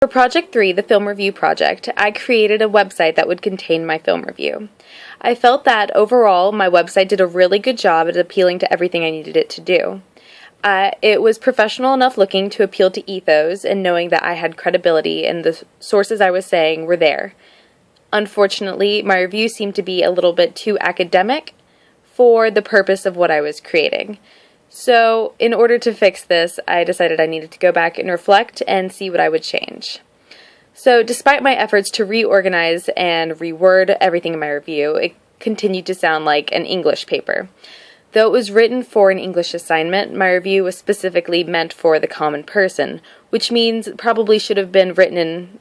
For Project 3, the film review project, I created a website that would contain my film review. I felt that overall my website did a really good job at appealing to everything I needed it to do. It was professional enough looking to appeal to ethos and knowing that I had credibility and the sources I was saying were there. Unfortunately, my review seemed to be a little bit too academic for the purpose of what I was creating. So, in order to fix this, I decided I needed to go back and reflect and see what I would change. So, despite my efforts to reorganize and reword everything in my review, it continued to sound like an English paper. Though it was written for an English assignment, my review was specifically meant for the common person, which means it probably should have been written in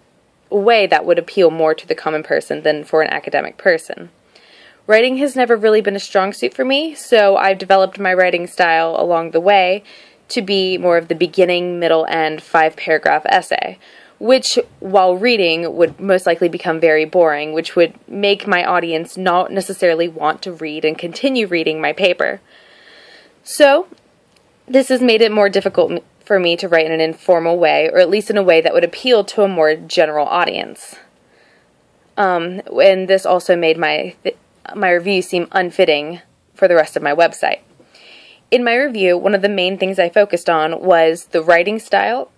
a way that would appeal more to the common person than for an academic person. Writing has never really been a strong suit for me, so I've developed my writing style along the way to be more of the beginning, middle, and 5-paragraph essay, which, while reading, would most likely become very boring, which would make my audience not necessarily want to read and continue reading my paper. So, this has made it more difficult for me to write in an informal way, or at least in a way that would appeal to a more general audience. And this also made my review seem unfitting for the rest of my website. In my review, one of the main things I focused on was the writing style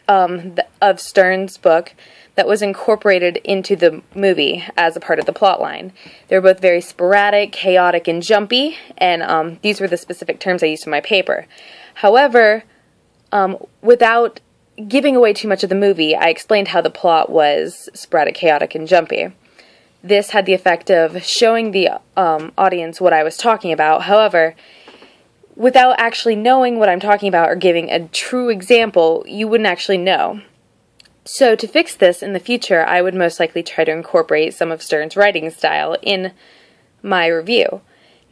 of Stern's book that was incorporated into the movie as a part of the plot line. They were both very sporadic, chaotic, and jumpy, and these were the specific terms I used in my paper. However, without giving away too much of the movie, I explained how the plot was sporadic, chaotic, and jumpy. This had the effect of showing the audience what I was talking about. However, without actually knowing what I'm talking about or giving a true example, you wouldn't actually know. So to fix this in the future, I would most likely try to incorporate some of Stern's writing style in my review.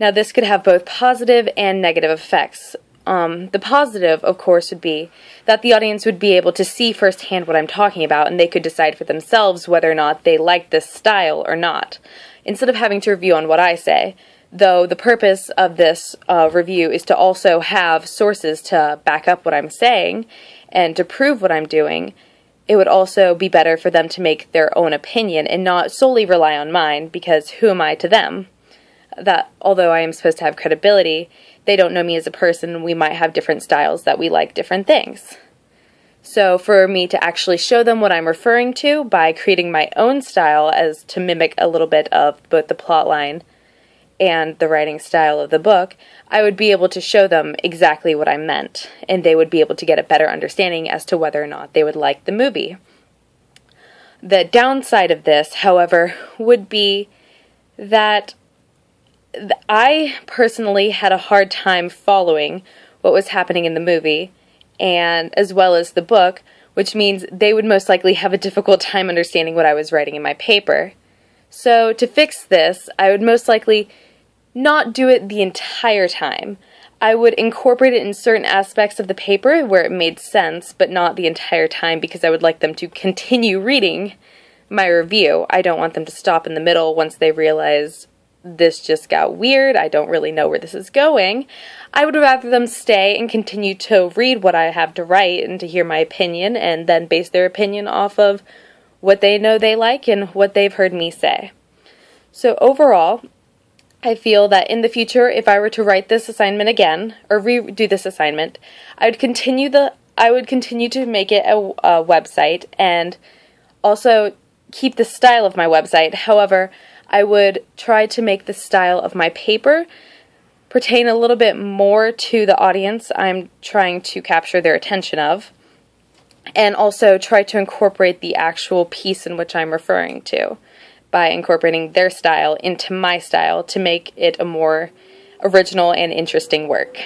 Now, this could have both positive and negative effects. The positive, of course, would be that the audience would be able to see firsthand what I'm talking about, and they could decide for themselves whether or not they like this style or not, instead of having to review on what I say. Though the purpose of this review is to also have sources to back up what I'm saying and to prove what I'm doing, it would also be better for them to make their own opinion and not solely rely on mine, because who am I to them? That although I am supposed to have credibility, they don't know me as a person, and we might have different styles that we like different things. So for me to actually show them what I'm referring to by creating my own style as to mimic a little bit of both the plotline and the writing style of the book, I would be able to show them exactly what I meant, and they would be able to get a better understanding as to whether or not they would like the movie. The downside of this, however, would be that I personally had a hard time following what was happening in the movie, and as well as the book, which means they would most likely have a difficult time understanding what I was writing in my paper. So to fix this, I would most likely not do it the entire time. I would incorporate it in certain aspects of the paper where it made sense, but not the entire time, because I would like them to continue reading my review. I don't want them to stop in the middle once they realize this just got weird, I don't really know where this is going. I would rather them stay and continue to read what I have to write and to hear my opinion, and then base their opinion off of what they know they like and what they've heard me say. So overall, I feel that in the future, if I were to write this assignment again, or redo this assignment, I would continue to make it a website, and also keep the style of my website. However, I would try to make the style of my paper pertain a little bit more to the audience I'm trying to capture their attention of, and also try to incorporate the actual piece in which I'm referring to by incorporating their style into my style to make it a more original and interesting work.